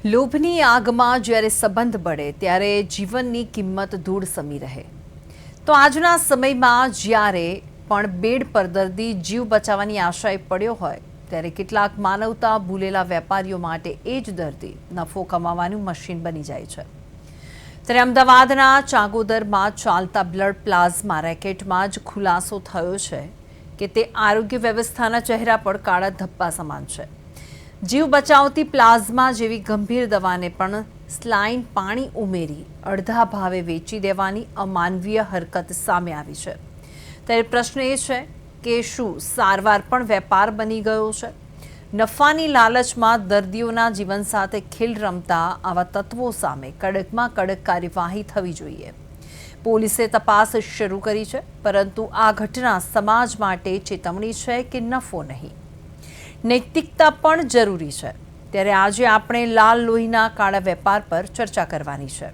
લોભની આગમાં જ્યારે સંબંધ બળે ત્યારે જીવનની કિંમત ધૂળ સમી રહે. તો આજના સમયમાં જ્યારે પણ બેડ પર દર્દી જીવ બચાવવાની આશાએ પડ્યો હોય ત્યારે કેટલાક માનવતા ભૂલેલા વેપારીઓ માટે એ જ દર્દી નફો કમાવાનું મશીન બની જાય છે. ત્યારે અમદાવાદના ચાંગોદરમાં ચાલતા બ્લડ પ્લાઝમા રેકેટમાં જ ખુલાસો થયો છે કે તે આરોગ્ય વ્યવસ્થાના ચહેરા પર કાળા ધબ્બા સમાન છે. જીવ બચાવતી પ્લાઝમા જેવી ગંભીર દવાને પણ સ્લાઇન પાણી ઉમેરી અડધા ભાવે વેચી દેવાની અમાનવીય હરકત સામે આવી છે. ત્યારે પ્રશ્ન એ છે કે શું સારવાર પણ વેપાર બની ગયો છે? નફાની લાલચમાં દર્દીઓના જીવન સાથે ખેલ રમતા આવા તત્વો સામે કડકમાં કડક કાર્યવાહી થવી જોઈએ. પોલીસે તપાસ શરૂ કરી છે, પરંતુ આ ઘટના સમાજ માટે ચેતવણી છે કે નફો નહીં, નૈતિકતા પણ જરૂરી છે. ત્યારે આજે આપણે લાલ લોહીના કાળા વેપાર પર ચર્ચા કરવાની છે.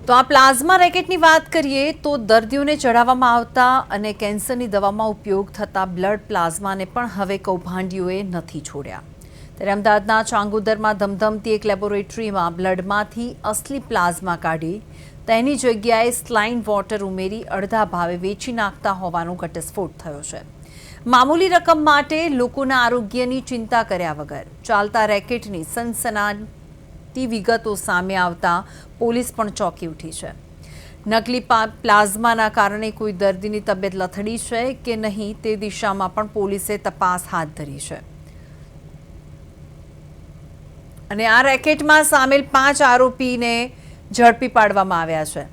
તો આ પ્લાઝમા રેકેટની વાત કરીએ તો દર્દીઓને ચઢાવવામાં આવતા અને કેન્સરની દવામાં ઉપયોગ થતા બ્લડ પ્લાઝમાને પણ હવે કૌભાંડીઓએ નથી છોડ્યા. ત્યારે અમદાવાદના ચાંગોદરમાં ધમધમતી એક લેબોરેટરીમાં બ્લડમાંથી અસલી પ્લાઝમા કાઢી તેની જગ્યાએ સ્લાઇન વોટર ઉમેરી અડધા ભાવે વેચી નાખતા હોવાનો ઘટસ્ફોટ થયો છે. મામૂલી રકમ માટે લોકોના આરોગ્યની ચિંતા કર્યા વગર ચાલતા રેકેટની સનસનાટી વિગતો સામે આવતા પોલીસ પણ ચોંકી ઉઠી છે. નકલી પ્લાઝમાના કારણે કોઈ દર્દીની તબિયત લથડી છે કે નહીં તે દિશામાં પણ પોલીસે તપાસ હાથ ધરી છે. અને આ રેકેટમાં સામેલ 5 આરોપીને ઝડપી પાડવામાં આવ્યા છે.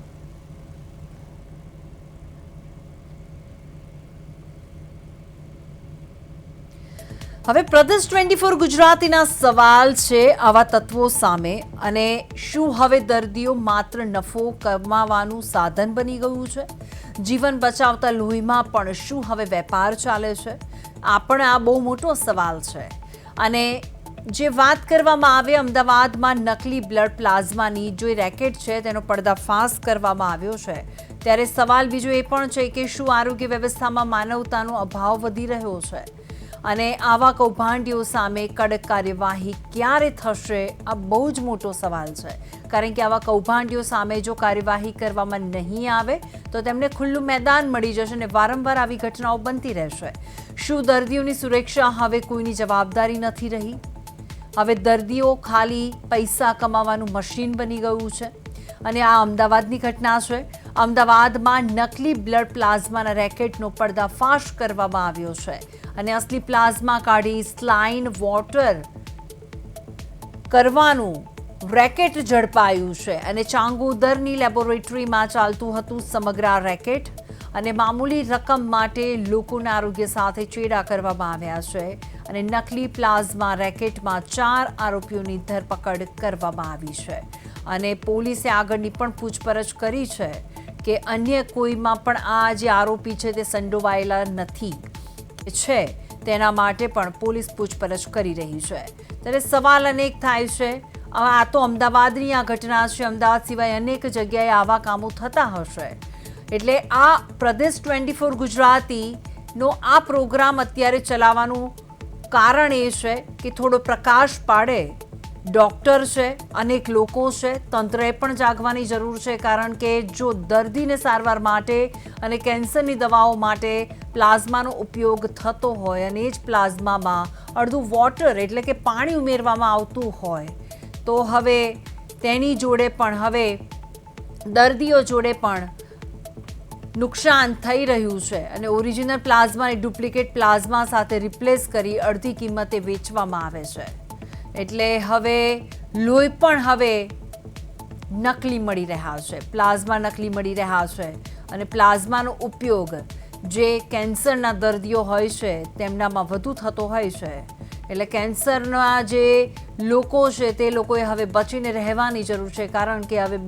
હવે પ્રદેશ 24 ગુજરાતીના સવાલ છે આવા તત્વો સામે, અને શું હવે દર્દીઓ માત્ર નફો કમાવાનું સાધન બની ગયું છે? જીવન બચાવતા લોહીમાં પણ શું હવે વેપાર ચાલે છે? આ બહુ મોટો સવાલ છે. અને જે વાત કરવામાં આવે અમદાવાદમાં નકલી બ્લડ પ્લાઝમાની જે રેકેટ છે તેનો પર્દાફાશ કરવામાં આવ્યો છે, ત્યારે સવાલ બીજો એ પણ છે કે શું આરોગ્ય વ્યવસ્થામાં માનવતાનો અભાવ વધી રહ્યો છે? અને આવા કૌભાંડીઓ સામે કડક કાર્યવાહી ક્યારે થશે? આ બહુ જ મોટો સવાલ છે, કારણ કે આવા કૌભાંડીઓ સામે જો કાર્યવાહી કરવામાં નહીં આવે તો તેમને ખુલ્લું મેદાન મળી જશે અને વારંવાર આવી ઘટનાઓ બનતી રહેશે. શું દર્દીઓની સુરક્ષા હવે કોઈની જવાબદારી નથી રહી? હવે દર્દીઓ ખાલી પૈસા કમાવાનું મશીન બની ગયું છે. અને આ અમદાવાદની ઘટના છે. અમદાવાદમાં નકલી બ્લડ પ્લાઝમાના રેકેટનો પર્દાફાશ કરવામાં આવ્યો છે અને અસલી પ્લાઝમા કાઢી સ્લાઇન વોટર કરવાનું રેકેટ ઝડપાયું છે. અને ચાંગોદરની લેબોરેટરીમાં ચાલતું હતું સમગ્ર આ રેકેટ, અને મામૂલી રકમ માટે લોકોના આરોગ્ય સાથે ચેડા કરવામાં આવ્યા છે. અને નકલી પ્લાઝમા રેકેટમાં 4 આરોપીઓની ધરપકડ કરવામાં આવી છે. અને પોલીસે આગળની પણ પૂછપરછ કરી છે કે અન્ય કોઈમાં પણ આ જે આરોપી છે તે સંડોવાયેલા નથી છે, તેના માટે પણ પોલીસ પૂછપરછ કરી રહી છે. ત્યારે સવાલ અનેક થાય છે. આ તો અમદાવાદની આ ઘટના છે. અમદાવાદ સિવાય અનેક જગ્યાએ આવા કામો થતા હશે. એટલે આ પ્રદેશ 24 ગુજરાતીનો આ પ્રોગ્રામ અત્યારે ચલાવવાનું કારણ એ છે કે થોડો પ્રકાશ પાડે. ડૉક્ટર છે, અનેક લોકો છે, તંત્રએ પણ જાગવાની જરૂર છે, કારણ કે જો દર્દીને સારવાર માટે અને કેન્સરની દવાઓ માટે પ્લાઝમાનો ઉપયોગ થતો હોય અને એ જ પ્લાઝમામાં અડધું વોટર એટલે કે પાણી ઉમેરવામાં આવતું હોય, તો હવે તેની જોડે પણ હવે દર્દીઓ જોડે પણ નુકસાન થઈ રહ્યું છે. અને ઓરિજિનલ પ્લાઝમાને ડુપ્લિકેટ પ્લાઝમા સાથે રિપ્લેસ કરી અડધી કિંમતે વેચવામાં આવે છે. એટલે હવે લોહી પણ હવે નકલી મળી રહ્યા છે, પ્લાઝમા નકલી મળી રહ્યા છે. અને પ્લાઝમાનો ઉપયોગ જે કેન્સરના દર્દીઓ હોય છે તેમનામાં વધુ થતો હોય છે. એટલે કેન્સરના જે લોકો છે તે લોકોએ હવે બચીને રહેવાની જરૂર છે, કારણ કે હવે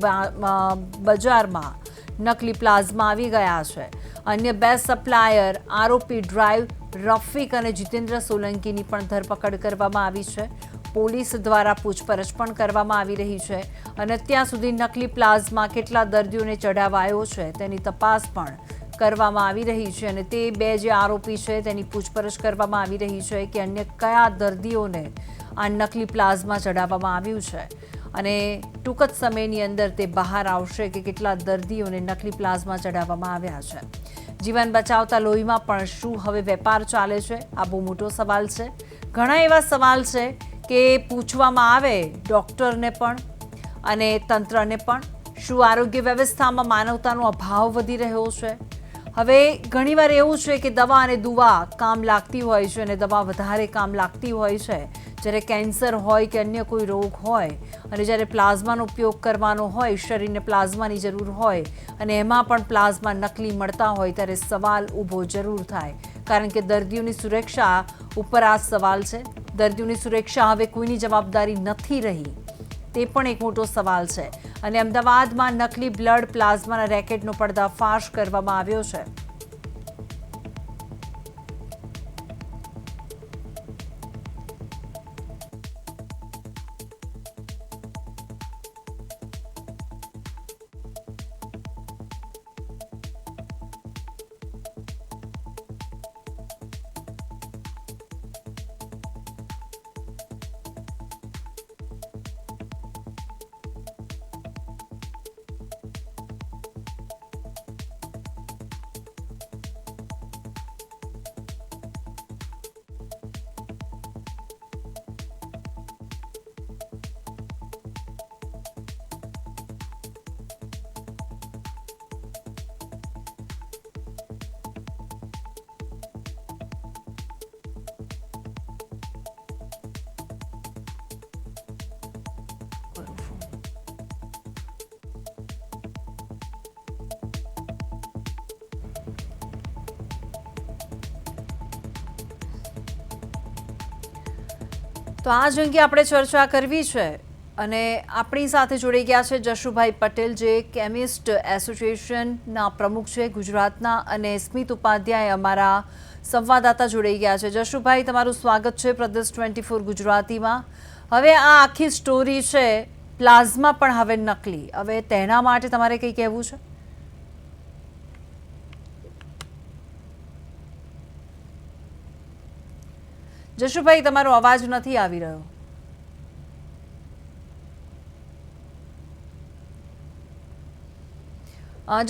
બજારમાં નકલી પ્લાઝમા આવી ગયા છે. અન્ય 2 સપ્લાયર આરોપી ડ્રાઈવ રફીક અને જીતેન્દ્ર સોલંકીની પણ ધરપકડ કરવામાં આવી છે. પોલીસ દ્વારા પૂછપરછ પણ કરવામાં આવી રહી છે અને અત્યાર સુધી નકલી પ્લાઝમા કેટલા દર્દીઓને ચઢાવાયો છે તેની તપાસ પણ કરવામાં આવી રહી છે અને તે બે જે આરોપી છે તેની પૂછપરછ કરવામાં આવી રહી છે કે અન્ય કયા દર્દીઓને આ નકલી પ્લાઝમા ચઢાવવામાં આવ્યું છે અને ટૂંક જ સમયની અંદર તે બહાર આવશે કે કેટલા દર્દીઓને નકલી પ્લાઝમા ચઢાવવામાં આવ્યા છે. જીવન બચાવતા લોહીમાં પણ શું હવે વેપાર ચાલે છે? આ બહુ મોટો સવાલ છે. ઘણા એવા સવાલ છે કે પૂછવામાં આવે ડૉક્ટરને પણ અને તંત્રને પણ. શું આરોગ્ય વ્યવસ્થામાં માનવતાનો અભાવ વધી રહ્યો છે? હવે ઘણીવાર એવું છે કે દવા અને દુવા કામ લાગતી હોય છે અને દવા વધારે કામ લાગતી હોય છે જ્યારે કેન્સર હોય કે અન્ય કોઈ રોગ હોય અને જ્યારે પ્લાઝમાનો ઉપયોગ કરવાનો હોય, શરીરને પ્લાઝમાની જરૂર હોય અને એમાં પણ પ્લાઝમા નકલી મળતા હોય ત્યારે સવાલ ઊભો જરૂર થાય કારણ કે દર્દીઓની સુરક્ષા ઉપર આ સવાલ છે. દર્દીઓની સુરક્ષા હવે કોઈની જવાબદારી નથી રહી તે પણ એક મોટો સવાલ છે અને અમદાવાદમાં નકલી બ્લડ પ્લાઝમાના રેકેટનો પર્દાફાશ કરવામાં આવ્યો છે. તો આ જ અંગે આપણે ચર્ચા કરવી છે અને આપણી સાથે જોડાઈ ગયા છે જશુભાઈ પટેલ જે કેમિસ્ટ એસોસિએશનના પ્રમુખ છે ગુજરાતના અને સ્મિત ઉપાધ્યાય અમારા સંવાદદાતા જોડાઈ ગયા છે. જશુભાઈ, તમારું સ્વાગત છે પ્રદેશ 24 ગુજરાતીમાં. હવે આ આખી સ્ટોરી છે પ્લાઝમા પણ હવે નકલી, હવે તેના માટે તમારે કંઈ કહેવું છે? જશુભાઈ, તમારો અવાજ નથી આવી રહ્યો.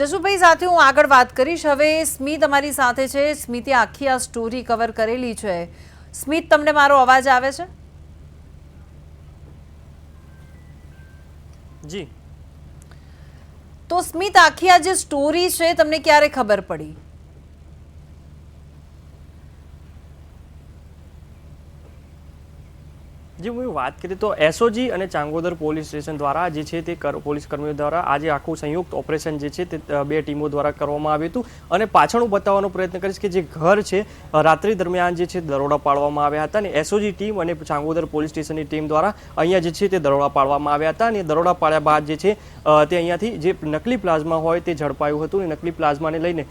જશુભાઈ સાથે હું આગળ વાત કરીશ. હવે સ્મિત અમારી સાથે છે. સ્મિતે આખી આ સ્ટોરી કવર કરેલી છે. સ્મિત, તમને મારો અવાજ આવે છે? જી. તો સ્મિત, આખી આ જે સ્ટોરી છે તમને ક્યારે ખબર પડી? જી, હું વાત કરીએ તો એસઓજી અને ચાંગોદર પોલીસ સ્ટેશન દ્વારા જે છે તે પોલીસ કર્મીઓ દ્વારા આજે આખું સંયુક્ત ઓપરેશન જે છે તે બે ટીમો દ્વારા કરવામાં આવ્યું હતું અને પાછળ હું બતાવવાનો પ્રયત્ન કરીશ કે જે ઘર છે રાત્રિ દરમિયાન જે છે દરોડા પાડવામાં આવ્યા હતા અને એસઓજી ટીમ અને ચાંગોદર પોલીસ સ્ટેશનની ટીમ દ્વારા અહીંયા જે છે તે દરોડા પાડવામાં આવ્યા હતા અને દરોડા પાડ્યા બાદ જે છે તે અહીંયાથી જે નકલી પ્લાઝમા હોય તે ઝડપાયું હતું અને નકલી પ્લાઝમાને લઈને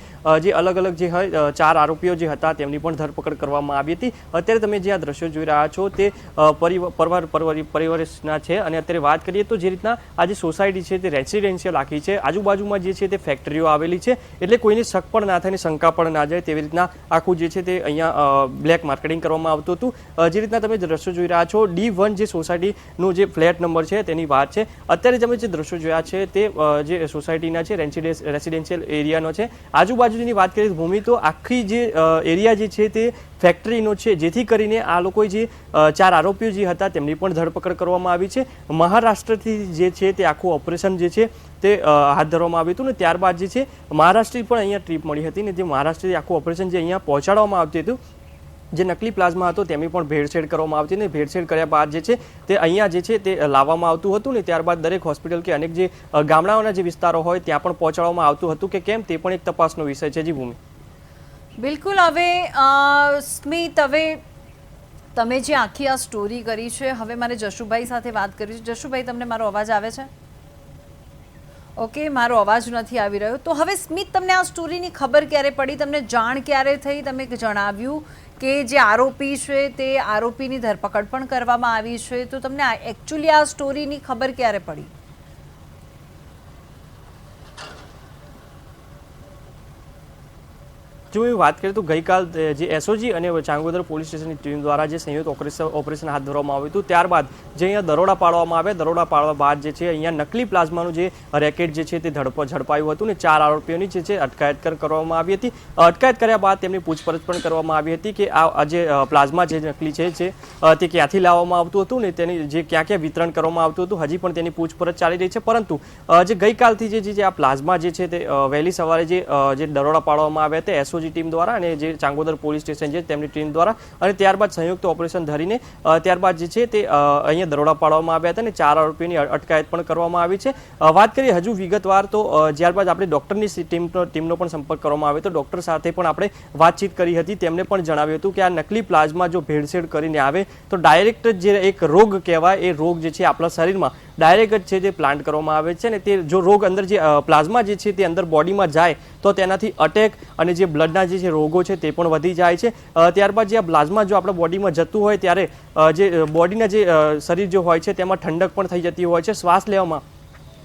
જે અલગ અલગ જે હોય 4 આરોપીઓ જે હતા તેમની પણ ધરપકડ કરવામાં આવી હતી. અત્યારે તમે જે આ દ્રશ્યો જોઈ રહ્યા છો તે પરિવારના છે અને અત્યારે વાત કરીએ તો જે રીતના આ જે સોસાયટી છે તે રેસિડેન્શિયલ આખી છે, આજુબાજુમાં જે છે તે ફેક્ટરીઓ આવેલી છે એટલે કોઈને શક પણ ના થાય ને શંકા પણ ના જાય તેવી રીતના આખું જે છે તે અહીંયા બ્લેક માર્કેટિંગ કરવામાં આવતું હતું. જે રીતના તમે દ્રશ્યો જોઈ રહ્યા છો D1 જે સોસાયટીનો જે ફ્લેટ નંબર છે તેની વાત છે. અત્યારે તમે જે દ્રશ્યો જોયા છે તે જે સોસાયટીના છે રેસિડેન્શિયલ એરિયાનો છે. આજુબાજુની વાત કરીએ ભૂમિ તો આખી જે એરિયા જે છે તે ફેક્ટરીનો છે જેથી કરીને આ લોકો જે 4 આરોપીઓ જે હતા તેમની પણ ધરપકડ કરવામાં આવી છે. મહારાષ્ટ્રથી જે છે તે આખું ઓપરેશન જે છે તે હાથ ધરવામાં આવ્યું હતું ને ત્યારબાદ જે છે મહારાષ્ટ્રથી પણ અહીંયા ટ્રીપ મળી હતી ને જે મહારાષ્ટ્રથી આખું ઓપરેશન જે અહીંયા પહોંચાડવામાં આવતું હતું જે નકલી પ્લાઝમા હતો તેની પણ ભેળસેળ કરવામાં આવતી ને ભેળસેળ કર્યા બાદ જે છે તે અહીંયા જે છે તે લાવવામાં આવતું હતું ને ત્યારબાદ દરેક હોસ્પિટલ કે અનેક જે ગામડાઓના જે વિસ્તારો હોય ત્યાં પણ પહોંચાડવામાં આવતું હતું કે કેમ તે પણ એક તપાસનો વિષય છે. જી ભૂમિ. બિલકુલ. હવે સ્મિત, હવે તમે જે આખી આ સ્ટોરી કરી છે હવે મારે જશુભાઈ સાથે વાત કરી છે. જશુભાઈ, તમને મારો અવાજ આવે છે? ઓકે, મારો અવાજ નથી આવી રહ્યો. તો હવે સ્મિત, તમને આ સ્ટોરીની ખબર ક્યારે પડી, તમને જાણ ક્યારે થઈ? તમે જણાવ્યું કે જે આરોપી છે તે આરોપીની ધરપકડ પણ કરવામાં આવી છે, તો તમને એકચ્યુઅલી આ સ્ટોરીની ખબર ક્યારે પડી? જો એ વાત કરીએ તો ગઈકાલ જે એસઓજી અને ચાંગોદર પોલીસ સ્ટેશનની ટીમ દ્વારા જે સંયુક્ત ઓપરેશન હાથ ધરવામાં આવ્યું હતું, ત્યારબાદ જે અહીંયા દરોડા પાડવામાં આવ્યા, દરોડા પાડવા બાદ જે છે અહીંયા નકલી પ્લાઝમાનું જે રેકેટ જે છે તે ઝડપાયું હતું ને 4 આરોપીઓની જે છે અટકાયત કરવામાં આવી હતી. અટકાયત કર્યા બાદ તેમની પૂછપરછ પણ કરવામાં આવી હતી કે આ જે પ્લાઝમા જે નકલી છે તે ક્યાંથી લાવવામાં આવતું હતું ને તેની જે ક્યાં ક્યાં વિતરણ કરવામાં આવતું હતું, હજી પણ તેની પૂછપરછ ચાલી રહી છે. પરંતુ જે ગઈકાલથી જે આ પ્લાઝમા જે છે તે વહેલી સવારે જે દરોડા પાડવામાં આવ્યા હતા એસઓજી ટીમ દ્વારા અને જે ચાંગોદર પોલીસ સ્ટેશન છે તેમની ટીમ દ્વારા, અને ત્યારબાદ સંયુક્ત ઓપરેશન ધરીને ત્યારબાદ જે છે તે અહીંયા દરોડા પાડવામાં આવ્યા હતા અને 4 આરોપીઓની અટકાયત પણ કરવામાં આવી છે. વાત કરીએ હજુ વિગતવાર તો ત્યારબાદ આપણે ડોક્ટરની ટીમનો પણ સંપર્ક કરવામાં આવ્યો તો ડોક્ટર સાથે પણ આપણે વાતચીત કરી હતી. તેમને પણ જણાવ્યું હતું કે આ નકલી પ્લાઝમા જો ભેળસેળ કરીને આવે તો ડાયરેક્ટ જે એક રોગ કહેવાય એ રોગ જે છે આપણા શરીરમાં ડાયરેક્ટ છે જે પ્લાન્ટ કરવામાં આવે છે ને તે જો રોગ અંદર જે પ્લાઝમા જે છે તે અંદર બોડીમાં જાય તો તેનાથી અટેક અને જે બ્લડના જે રોગો છે તે પણ વધી જાય છે. ત્યારબાદ જે આ પ્લાઝમા જો આપણા બોડીમાં જતું હોય ત્યારે જે બોડીના જે શરીર જો હોય છે તેમાં ઠંડક પણ થઈ જતી હોય છે, શ્વાસ લેવામાં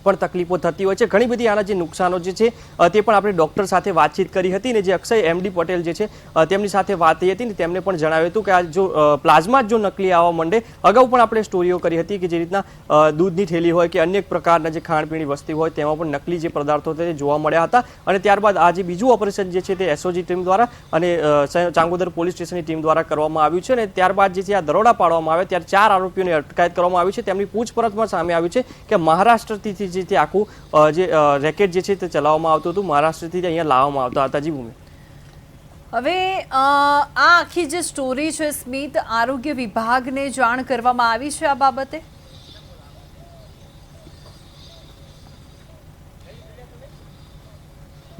પણ તકલીફો થતી હોય છે. ઘણી બધી આના જે નુકસાનો જે છે તે પણ આપણે ડૉક્ટર સાથે વાતચીત કરી હતી ને જે અક્ષય એમડી પટેલ જે છે તેમની સાથે વાત થઈ હતી ને તેમને પણ જણાવ્યું હતું કે આ જો પ્લાઝમા જો નકલી આવવા માંડે, અગાઉ પણ આપણે સ્ટોરીઓ કરી હતી કે જે રીતના દૂધની થેલી હોય કે અનેક પ્રકારના જે ખાણીપીણી વસ્તુ હોય તેમાં પણ નકલી જે પદાર્થો તે જોવા મળ્યા હતા. અને ત્યારબાદ આ જે બીજું ઓપરેશન જે છે તે એસઓજી ટીમ દ્વારા અને ચાંગોદર પોલીસ સ્ટેશનની ટીમ દ્વારા કરવામાં આવ્યું છે અને ત્યારબાદ જે છે આ દરોડા પાડવામાં આવ્યા ત્યારે 4 આરોપીઓની અટકાયત કરવામાં આવી છે. તેમની પૂછપરછમાં સામે આવ્યું છે કે મહારાષ્ટ્રથી જે તે આખું જે રેકેટ જે છે તે ચલાવવામાં આવતું હતું, મહારાષ્ટ્રથી અહીંયા લાવવામાં આવતા હતા. જી ભૂમિ, હવે આ આખી જે સ્ટોરી છે સ્મિત, આરોગ્ય વિભાગને જાણ કરવામાં આવી છે આ બાબતે?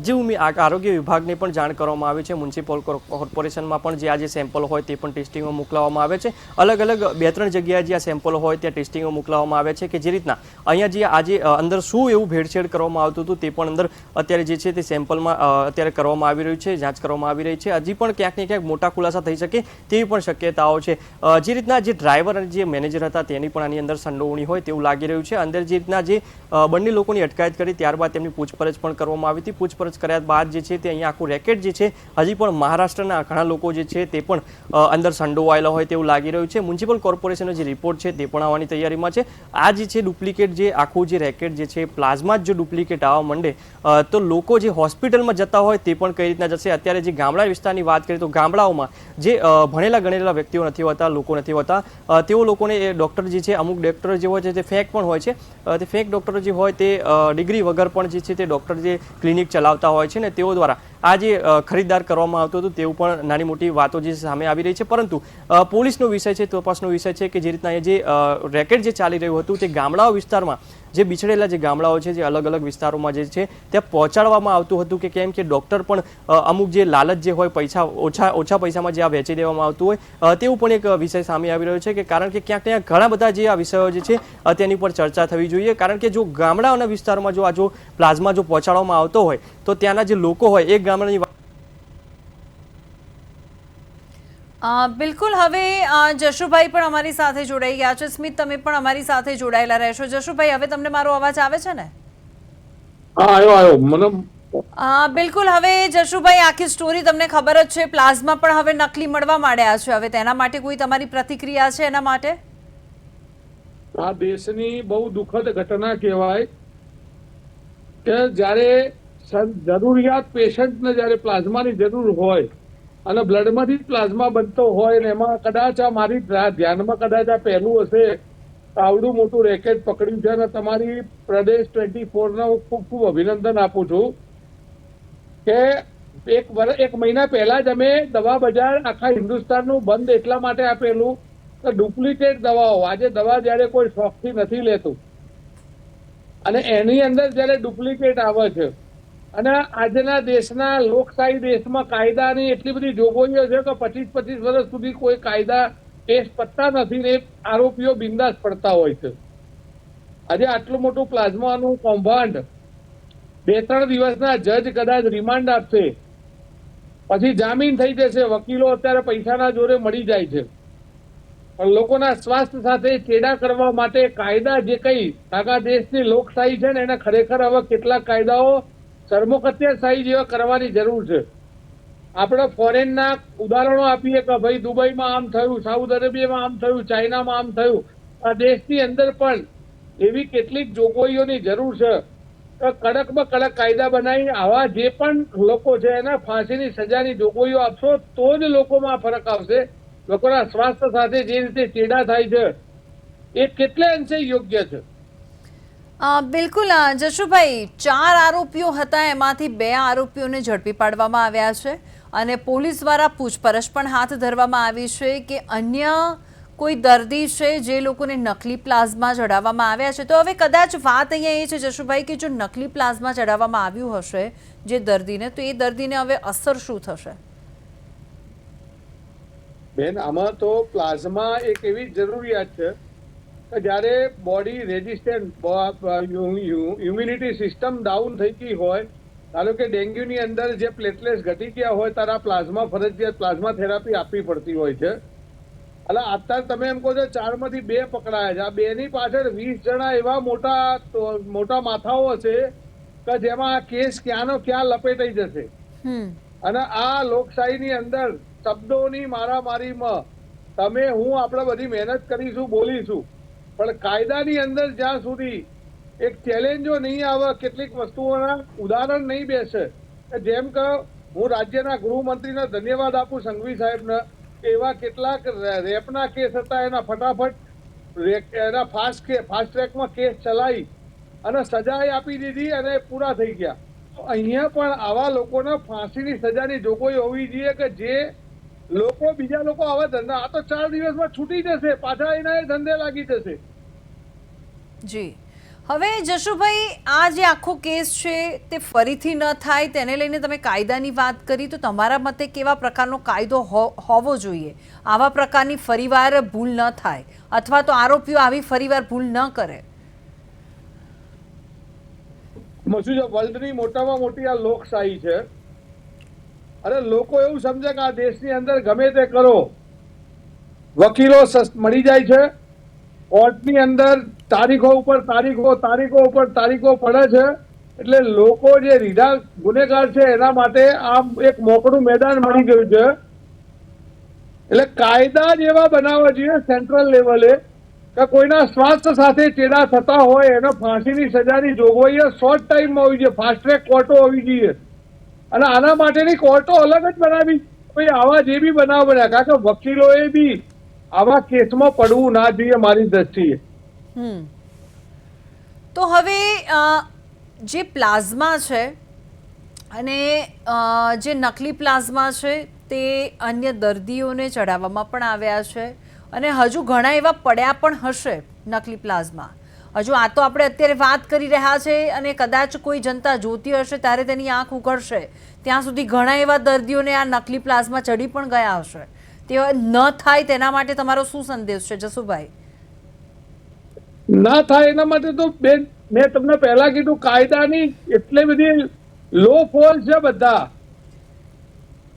જે ભૂમિ, આરોગ્ય વિભાગને પણ જાણ કરવામાં આવી છે. મ્યુનિસિપલ કોર્પોરેશનમાં પણ જે આ જે સેમ્પલ હોય તે પણ ટેસ્ટિંગમાં મોકલાવવામાં આવે છે. અલગ અલગ 2-3 જગ્યાએ જે આ સેમ્પલ હોય ત્યાં ટેસ્ટિંગમાં મોકલાવવામાં આવે છે કે જે રીતના અહીંયા જે આજે અંદર શું એવું ભેળસેળ કરવામાં આવતું હતું તે પણ અંદર અત્યારે જે છે તે સેમ્પલમાં અત્યારે કરવામાં આવી રહ્યું છે, જાંચ કરવામાં આવી રહી છે. હજી પણ ક્યાંક ને ક્યાંક મોટા ખુલાસા થઈ શકે તેવી પણ શક્યતાઓ છે. જે રીતના જે ડ્રાઈવર અને જે મેનેજર હતા તેની પણ આની અંદર સંડોવણી હોય તેવું લાગી રહ્યું છે. અંદર જે રીતના જે બંને લોકોની અટકાયત કરી ત્યારબાદ તેમની પૂછપરછ પણ કરવામાં આવી હતી. પૂછપરછ કર્યા બાદ જે છે તે અહીંયા આખું રેકેટ જે છે હજી પણ મહારાષ્ટ્રના ઘણા લોકો જે છે તે પણ અંદર સંડોવાયેલા હોય તેવું લાગી રહ્યું છે. મ્યુનિસિપલ કોર્પોરેશનનો જે રિપોર્ટ છે તે પણ આવવાની તૈયારીમાં છે. આ જે છે ડુપ્લિકેટ જે આખું જે રેકેટ જે છે પ્લાઝમા જ જો ડુપ્લિકેટ આવવા માંડે તો લોકો જે હોસ્પિટલમાં જતા હોય તે પણ કઈ રીતના જશે. અત્યારે જે ગામડા વિસ્તારની વાત કરીએ તો ગામડાઓમાં જે ભણેલા ગણેલા વ્યક્તિઓ નથી હોતા, લોકો નથી હોતા, તેઓ લોકોને એ ડૉક્ટર જે છે અમુક ડૉક્ટર જે હોય છે તે ફેક પણ હોય છે. તે ફેક ડૉક્ટર જે હોય તે ડિગ્રી વગર પણ જે છે તે ડૉક્ટર જે ક્લિનિક ચલાવતા હોય છે ને તેઓ દ્વારા આ જે ખરીદદાર કરવામાં આવતું હતું તેવું પણ નાની મોટી વાતો જે સામે આવી રહી છે. પરંતુ પોલીસનો વિષય છે, તપાસનો વિષય છે કે જે રીતના જે રેકેટ જે ચાલી રહ્યું હતું તે ગામડાઓ વિસ્તારમાં જે બિછડેલા જે ગામડાઓ છે જે અલગ અલગ વિસ્તારોમાં જે છે ત્યાં પહોંચાડવામાં આવતું હતું કે કેમ કે ડૉક્ટર પણ અમુક જે લાલચ જે હોય પૈસા ઓછા પૈસામાં જે આ વેચી દેવામાં આવતું હોય તેવું પણ એક વિષય સામે આવી રહ્યો છે કે કારણ કે ક્યાંક ત્યાં ઘણા બધા જે આ વિષયો જે છે તેની પર ચર્ચા થવી જોઈએ. કારણ કે જો ગામડાઓના વિસ્તારમાં જો પ્લાઝમા જો પહોંચાડવામાં આવતો હોય તો ત્યાંના જે લોકો હોય એક ગામડાની બિલકુલ. હવે જશુભાઈ પણ અમારી સાથે જોડાઈ ગયા છે. સ્મિત, તમે પણ અમારી સાથે જોડાયેલા રહેશો. જશુભાઈ, હવે તમને મારો અવાજ આવે છે ને? હા, આવ્યો મને. બિલકુલ. હવે જશુભાઈ, આખી સ્ટોરી તમને ખબર જ છે, પ્લાઝમા પણ હવે નકલી મળવા માંડ્યા છે. હવે તેના માટે કોઈ તમારી પ્રતિક્રિયા છે એના માટે? આ દેશની બહુ દુઃખદ ઘટના કહેવાય કે જ્યારે જરૂરિયાત પેશન્ટને જ્યારે પ્લાઝમાની જરૂર હોય અને બ્લડમાંથી જ પ્લાઝમા બનતો હોય ને એમાં કદાચ આ મારી ધ્યાનમાં કદાચ આ પહેલું હશે આવડું મોટું રેકેટ પકડ્યું છે અને તમારી પ્રદેશ 24ને હું ખૂબ ખૂબ અભિનંદન આપું છું કે એક મહિના પહેલા જ અમે દવા બજાર આખા હિન્દુસ્તાનનું બંધ એટલા માટે આપેલું કે ડુપ્લિકેટ દવાઓ, આજે દવા જયારે કોઈ શોખથી નથી લેતું અને એની અંદર જયારે ડુપ્લિકેટ આવે છે અને આજના દેશના લોકશાહી દેશમાં કાયદાની એટલી બધી જોગવાઈઓ છે કે 25 વર્ષ સુધી કોઈ કાયદા કેસ પતતા નથી ને આરોપીઓ બિંદાસ પડતા હોય છે. આજે આટલું મોટું પ્લાઝમાનું કૌભાંડ 2-3 દિવસના જજ કદાચ રિમાન્ડ આપશે, પછી જામીન થઈ જશે. વકીલો અત્યારે પૈસાના જોરે મળી જાય છે, પણ લોકોના સ્વાસ્થ્ય સાથે ચેડા કરવા માટે કાયદા જે કઈ આખા દેશની લોકશાહી છે ને એને ખરેખર હવે કેટલાક કાયદાઓ સર્વોપત્યાશાહી જેવા કરવાની જરૂર છે. આપણે ફોરેનના ઉદાહરણો આપીએ કે ભાઈ દુબઈમાં આમ થયું, સાઉદી અરેબિયામાં આમ થયું, ચાઇનામાં આમ થયું. આ દેશની અંદર પણ એવી કેટલીક જોગવાઈઓની જરૂર છે કે કડકમાં કડક કાયદા બનાવી આવા જે પણ લોકો છે એને ફાંસીની સજાની જોગવાઈઓ આપશો તો જ લોકોમાં ફરક આવશે. લોકોના સ્વાસ્થ્ય સાથે જે રીતે ચેડા થાય છે એ કેટલે અંશે યોગ્ય છે. બિલકુલ જશુભાઈ, 4 આરોપીઓ હતા, એમાંથી 2 આરોપીઓને ઝડપી પાડવામાં આવ્યા છે અને પોલીસ દ્વારા પૂછપરછ પણ હાથ ધરવામાં આવી છે કે અન્ય કોઈ દર્દી છે જે લોકોને નકલી પ્લાઝમા ચડાવવામાં આવ્યા છે. તો હવે કદાચ વાત અહીંયા એ છે જશુભાઈ કે જો નકલી પ્લાઝમા ચડાવવામાં આવ્યું હશે જે દર્દીને, તો એ દર્દીને હવે અસર શું થશે? બેન, આમાં તો પ્લાઝમા એક એવી જરૂરિયાત છે કે જ્યારે body resistant, immunity system down થઈ ગઈ હોય, ધારો કે ડેન્ગ્યુની અંદર જે પ્લેટલેટ્સ ઘટી ગયા હોય ત્યારે પ્લાઝમા ફરજિયાત પ્લાઝમા થેરાપી આપવી પડતી હોય છે. એટલે અત્યારે તમે એમ કહો છો 4 માંથી 2 પકડાયા છે. આ 2 ની પાછળ 20 જણા એવા મોટા માથાઓ છે કે જેમાં આ કેસ ક્યાંનો ક્યાં લપેટાઈ જશે. અને આ લોકશાહીની અંદર શબ્દોની મારામારીમાં તમે હું આપણે બધી મહેનત કરીશું, બોલીશું, પણ કાયદાની અંદર જ્યાં સુધી એક ચેલેન્જો નહીં આવે, કેટલીક વસ્તુઓના ઉદાહરણ નહીં બેસે, જેમ કે હું રાજ્યના ગૃહમંત્રીને ધન્યવાદ આપું, સંઘવી સાહેબને, એવા કેટલાક રેપના કેસ હતા એના ફટાફટ એના ફાસ્ટ ટ્રેકમાં કેસ ચલાવી અને સજાએ આપી દીધી અને પૂરા થઈ ગયા. અહીંયા પણ આવા લોકોને ફાંસીની સજાની જોગવાઈ હોવી જોઈએ કે જે લોકો બીજા લોકો આવા ધંધા, આ તો 4 દિવસમાં છૂટી જશે, પાછા એના એ ધંધે લાગી જશે. જી, હવે જશુભાઈ, આ જે આખો કેસ છે તે ફરીથી ન થાય તેને લઈને તમે કાયદાની વાત કરી, તો તમારા મતે કેવા પ્રકારનો કાયદો હોવો જોઈએ આવા પ્રકારની ફરીવાર ભૂલ ન થાય, અથવા તો આરોપીઓ આવી ફરીવાર ભૂલ ન કરે? શું છે, વર્લ્ડની મોટામાં મોટી આ લોકશાહી છે અને લોકો એવું સમજે કે આ દેશની અંદર ગમે તે કરો, વકીલો મળી જાય છે, કોર્ટની અંદર તારીખો ઉપર તારીખો પડે છે, એટલે લોકો જે રીઢા ગુનેગાર છે એના માટે આ એક મોકળું મેદાન મળી ગયું છે. એટલે કાયદા જેવા બનાવવા જોઈએ સેન્ટ્રલ લેવલે કે કોઈના સ્વાસ્થ્ય સાથે ચેડા થતા હોય એને ફાંસીની સજાની જોગવાઈઓ શોર્ટ ટાઈમમાં હોવી જોઈએ, ફાસ્ટ ટ્રેક કોર્ટો હોવી જોઈએ અને આના માટેની કોર્ટો અલગ જ બનાવી. ભાઈ આવા જે બી બનાવ બન્યા, કારણ કે વકીલોએ બી આવા કેસમાં પડવું ના જોઈએ મારી દ્રષ્ટિએ. તો હવે જે પ્લાઝમા છે અને જે નકલી પ્લાઝમા છે તે અન્ય દર્દીઓને ચડાવવામાં પણ આવ્યા છે અને હજુ ઘણા એવા પડ્યા પણ હશે નકલી પ્લાઝમા. હજુ આ તો આપણે અત્યારે વાત કરી રહ્યા છે અને કદાચ કોઈ જનતા જોતી હશે ત્યારે તેની આંખ ઉઘડશે, ત્યાં સુધી ઘણા એવા દર્દીઓને આ નકલી પ્લાઝમા ચડી પણ ગયા હશે. તે ન થાય તેના માટે તમારો શું સંદેશ છે જશુભાઈ? ના થાય એના માટે તો બેન, મેં તમને પહેલા કીધું, કાયદાની એટલી બધી લો ફોલ છે બધા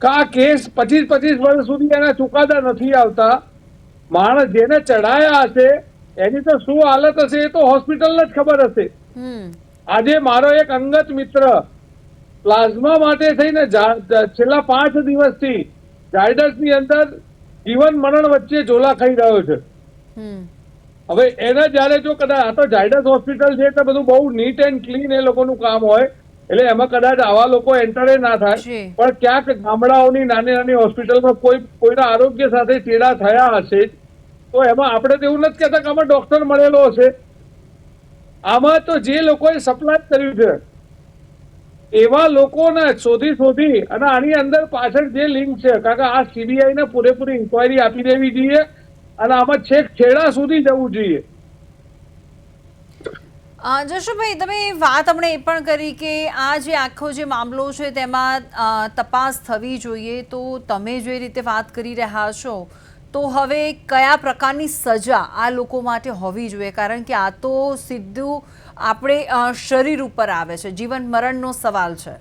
કે આ કેસ 25 વર્ષ સુધી એના ચુકાદા નથી આવતા. માણસ જેને ચડાયા હશે એની તો શું હાલત હશે એ તો હોસ્પિટલને જ ખબર હશે. આજે મારો એક અંગત મિત્ર પ્લાઝમા માટે થઈને છેલ્લા 5 દિવસથી ઝાયડસની અંદર જીવન મરણ વચ્ચે ઝોલા ખાઈ રહ્યો છે. હવે એને જયારે જો કદાચ, આ તો ઝાયડસ હોસ્પિટલ છે એટલે બધું બહુ નીટ એન્ડ ક્લીન એ લોકોનું કામ હોય, એટલે એમાં કદાચ આવા લોકો એન્ટરે ના થાય, પણ ક્યાંક ગામડાઓની નાની હોસ્પિટલમાં કોઈના આરોગ્ય સાથે ચેડા થયા હશે તો એમાં આપણે તો એવું નથી કહેતા કે આમાં ડોક્ટર મળેલો હશે. આમાં તો જે લોકોએ સપ્લાય કર્યું છે એવા લોકોને શોધી અને આની અંદર પાછળ જે લિંક છે, કારણ કે આ CBI ને પૂરેપૂરી ઇન્કવાયરી આપી દેવી જોઈએ અને આમાં છેક છેડા સુધી જવું જોઈએ. જશુભાઈ, તમે વાત આપણે એ પણ કરી કે આ જે આખો જે મામલો છે તેમાં તપાસ થવી જોઈએ, તો તમે જે રીતે વાત કરી રહ્યા છો તો હવે કયા પ્રકારની સજા આ લોકો માટે હોવી જોઈએ? કારણ કે આ તો સીધું આપણે શરીર ઉપર આવે છે, જીવન મરણનો સવાલ છે,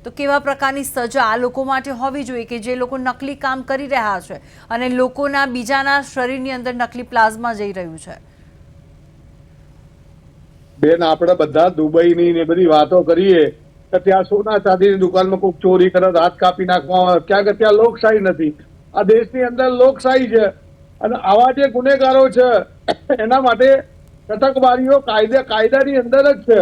તો કેવા પ્રકારની સજા આ લોકો માટે હોવી જોઈએ કે જે લોકો નકલી કામ કરી રહ્યા છે અને લોકોના બીજાના શરીરની અંદર નકલી પ્લાઝમા જઈ રહ્યું છે? બેન, આપણે બધા દુબઈની ને બધી વાતો કરીએ કે ત્યાં સોના ચાંદીની દુકાનમાં કોઈક ચોરી કરે, હાથ કાપી નાખવામાં આવે, ક્યાં કે ત્યાં લોકશાહી નથી. આ દેશની અંદર લોકશાહી છે અને આવા જે ગુનેગારો છે એના માટે કટકબારીઓ કાયદાની અંદર જ છે.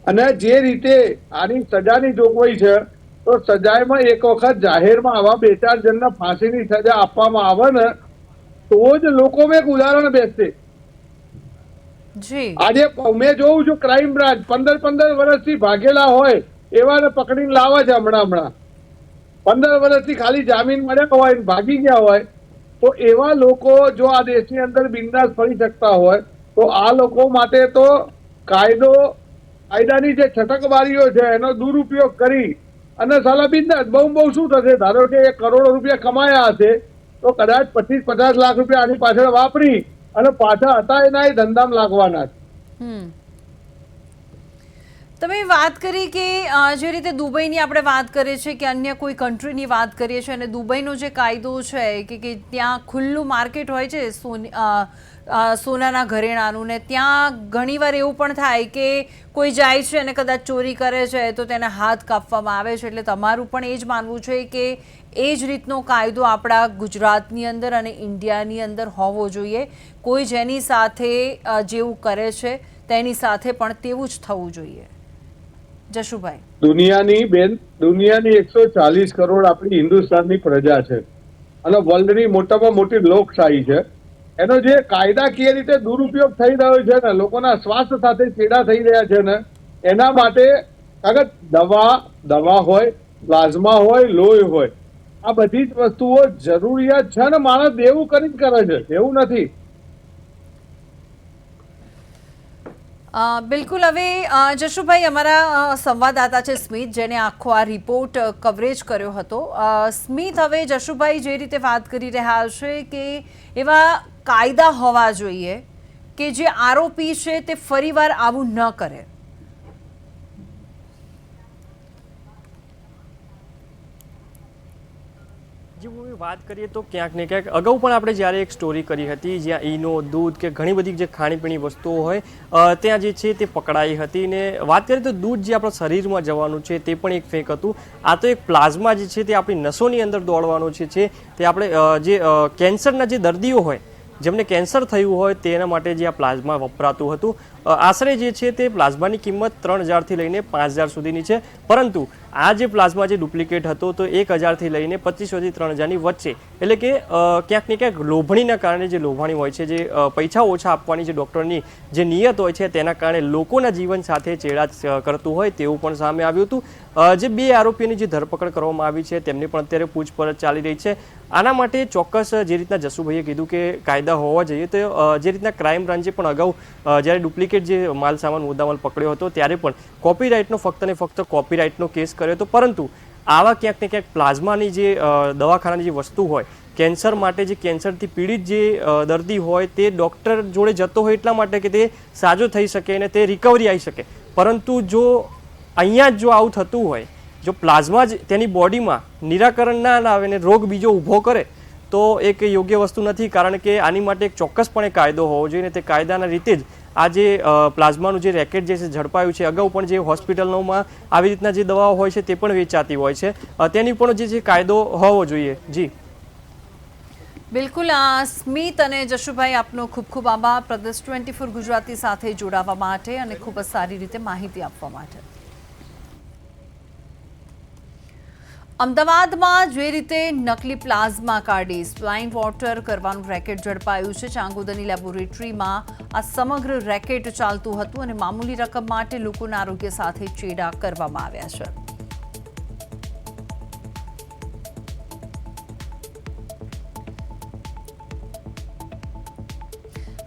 અને જે રીતે આની સજાની જોગવાઈ છે તો સજામાં એક વખત જાહેરમાં આવા 2-4 જણને ફાંસીની સજા આપવામાં આવે ને તો જ લોકોમાં એક ઉદાહરણ બેસશે. જી, આજે મેં જોઉં છું ક્રાઇમ બ્રાન્ચ 15 વર્ષથી ભાગેલા હોય એવાને પકડીને લાવે છે હમણાં 15 વર્ષથી ખાલી જામીન મળ્યા હોય ને ભાગી ગયા હોય. તો એવા લોકો જો આ દેશની અંદર બિંદાસ ફરી શકતા હોય તો આ લોકો માટે તો કાયદાની જે છટકબારીઓ છે એનો દુરુપયોગ કરી અને સાલા બિંદાસ બહુ શું થશે? ધારો કે 1 કરોડ રૂપિયા કમાયા હશે તો કદાચ 25-50 લાખ રૂપિયા આની પાછળ વાપરી અને પાછા હતા એના એ ધંધામાં લાગવાના. તમે વાત કરી કે જે રીતે દુબઈની આપણે વાત કરીએ છીએ કે અન્ય કોઈ કન્ટ્રીની વાત કરીએ છીએ અને દુબઈનો જે કાયદો છે કે ત્યાં ખુલ્લું માર્કેટ હોય છે સોનાના ઘરેણાનું, ને ત્યાં ઘણીવાર એવું પણ થાય કે કોઈ જાય છે અને કદાચ ચોરી કરે છે તો તેને હાથ કાપવામાં આવે છે. એટલે તમારું પણ એ જ માનવું છે કે એ જ રીતનો કાયદો આપણા ગુજરાતની અંદર અને ઇન્ડિયાની અંદર હોવો જોઈએ? કોઈ જેની સાથે જેવું કરે છે તેની સાથે પણ તેવું જ થવું જોઈએ? જશુભાઈ, દુનિયાની 140 કરોડ આપણી હિન્દુસ્તાનની પ્રજા છે અને વર્લ્ડની મોટામાં મોટી લોકશાહી છે. એનો જે કાયદાકીય રીતે દુરુપયોગ થઈ રહ્યો છે ને, લોકોના સ્વાસ્થ્ય સાથે ચેડા થઈ રહ્યા છે ને, એના માટે અગર દવા હોય, પ્લાઝમા હોય, લોહી હોય, આ બધી જ વસ્તુઓ જરૂરિયાત છે ને માણસ દેવું કરીને કરે છે, એવું નથી. બિલકુલ. હવે જશુભાઈ, અમારા સંવાદદાતા છે સ્મિત, જેને આખો આ રિપોર્ટ કવરેજ કર્યો હતો. સ્મિત, હવે જશુભાઈ જે રીતે વાત કરી રહ્યા છે કે એવા કાયદા હોવા જોઈએ કે જે આરોપી છે તે ફરીવાર આવું ન કરે. વાત કરીએ તો ક્યાંક ને ક્યાંક અગાઉ પણ આપણે જ્યારે એક સ્ટોરી કરી હતી જ્યાં ઈનો, દૂધ કે ઘણી બધી જે ખાણીપીણી વસ્તુઓ હોય ત્યાં જે છે તે પકડાઈ હતી. ને વાત કરીએ તો દૂધ જે આપણા શરીરમાં જવાનું છે તે પણ એક ફેક હતું. આ તો એક પ્લાઝમા જે છે તે આપણી નસોની અંદર દોડવાનો છે તે આપણે જે કેન્સરના જે દર્દીઓ હોય, જેમને કેન્સર થયું હોય તેના માટે જે આ પ્લાઝમા વપરાતું હતું. આશરે જે છે તે પ્લાઝમાની કિંમત 3000થી લઈને 5000 સુધીની છે, પરંતુ આ જે પ્લાઝમા જે ડુપ્લિકેટ હતો તો 1000થી લઈને 2500થી 3000ની વચ્ચે. એટલે કે ક્યાંક ને ક્યાંક લોભણીના કારણે, જે લોભાણી હોય છે, જે પૈસા ઓછા આપવાની જે ડૉક્ટરની જે નિયત હોય છે તેના કારણે લોકોના જીવન સાથે ચેડા કરતું હોય તેવું પણ સામે આવ્યું હતું. જે 2 આરોપીઓની જે ધરપકડ કરવામાં આવી છે તેમની પણ અત્યારે પૂછપરછ ચાલી રહી છે. આના માટે ચોક્કસ જે રીતના જશુભાઈએ કીધું કે કાયદા હોવા જોઈએ, તો જે રીતના ક્રાઇમ બ્રાન્ચે પણ અગાઉ જ્યારે ડુપ્લિકેટ જે માલ સામાન મુદ્દામાલ પકડ્યો હતો ત્યારે પણ કોપીરાઇટનો ફક્ત ને ફક્ત કોપીરાઇટનો કેસ કર્યો હતો. પરંતુ આવા ક્યાંક ને ક્યાંક પ્લાઝમાની જે દવાખાનાની જે વસ્તુ હોય, કેન્સર માટે જે કેન્સરથી પીડિત જે દર્દી હોય તે ડૉક્ટર જોડે જતો હોય એટલા માટે કે તે સાજો થઈ શકે અને તે રિકવરી આવી શકે. પરંતુ જો અહીંયા જ જો આવું થતું હોય, જો પ્લાઝમા જ તેની બોડીમાં નિરાકરણ ના લાવે ને રોગ બીજો ઊભો કરે તો એક યોગ્ય વસ્તુ નથી. કારણ કે આની માટે એક ચોક્કસપણે કાયદો હોવો જોઈએ ને તે કાયદાના રીતે જ આ જે પ્લાઝમાનું જે રેકેટ જે છે ઝડપાયું છે. અગાઉ પણ જે હોસ્પિટલોમાં આવી રીતના જે દવાઓ હોય છે તે પણ વેચાતી હોય છે, તેની પણ જે કાયદો હોવો જોઈએ. જી બિલકુલ. સ્મિત અને જશુભાઈ, આપનો ખૂબ ખૂબ આભાર પ્રદેશ 24 ગુજરાતી સાથે જોડાવા માટે અને ખૂબ જ સારી રીતે માહિતી આપવા માટે. અમદાવાદમાં જે રીતે નકલી પ્લાઝમા કાઢી સ્વાઇન વોટર કરવાનું રેકેટ ઝડપાયું છે. ચાંગોદરની લેબોરેટરીમાં આ સમગ્ર રેકેટ ચાલતું હતું અને મામૂલી રકમ માટે લોકોના આરોગ્ય સાથે ચેડા કરવામાં આવ્યા છે.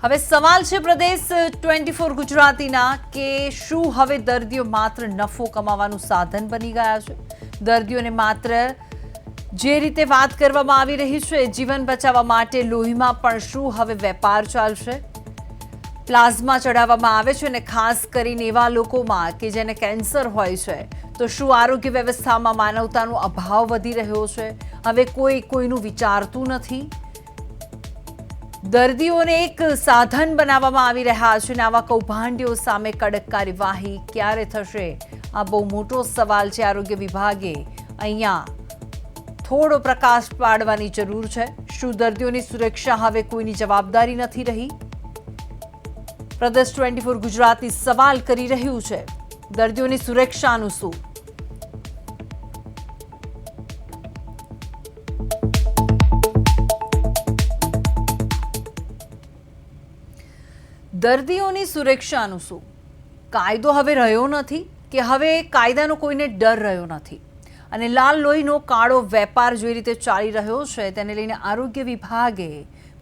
હવે સવાલ છે પ્રદેશ 24 ગુજરાતીના કે શું હવે દર્દીઓ માત્ર નફો કમાવાનું સાધન બની ગયા છે? દર્દીઓને માત્ર જે રીતે વાત કરવામાં આવી રહી છે જીવન બચાવવા માટે લોહીમાં પણ શું હવે વેપાર ચાલશે? પ્લાઝમા ચડાવવામાં આવે છે અને ખાસ કરીને એવા લોકોમાં કે જેને કેન્સર હોય છે તો શું આરોગ્ય વ્યવસ્થામાં માનવતાનો અભાવ વધી રહ્યો છે? હવે કોઈ કોઈનું વિચારતું નથી. દર્દીઓને એક સાધન બનાવવામાં આવી રહ્યા છે અને આવા કૌભાંડીઓ સામે કડક કાર્યવાહી ક્યારે થશે? આ બહુ મોટો સવાલ છે. આરોગ્ય વિભાગે અહીંયા થોડો પ્રકાશ પાડવાની જરૂર છે. શું દર્દીઓની સુરક્ષા હવે કોઈની જવાબદારી નથી રહી? પ્રદેશ 24 ગુજરાતી સવાલ કરી રહ્યું છે, દર્દીઓની સુરક્ષાનું શું? દર્દીઓની સુરક્ષાનું શું? કાયદો હવે રહ્યો નથી કે હવે કાયદાનો કોઈને ડર રહ્યો નથી અને લાલ લોહીનો કાળો વેપાર જે રીતે ચાલી રહ્યો છે તેને લઈને આરોગ્ય વિભાગે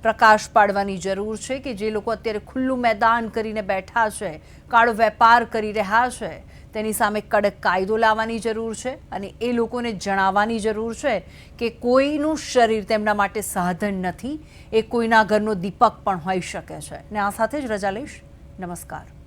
પ્રકાશ પાડવાની જરૂર છે કે જે લોકો અત્યારે ખુલ્લું મેદાન કરીને બેઠા છે, કાળો વેપાર કરી રહ્યા છે, તેની સામે કડક કાયદો લાવવાની જરૂર છે અને એ લોકોને જણાવવાની જરૂર છે કે કોઈનું શરીર તેમના માટે સાધન નથી, એ કોઈના ઘરનો દીપક પણ હોઈ શકે છે. ને આ સાથે જ રજા લઈશ. નમસ્કાર.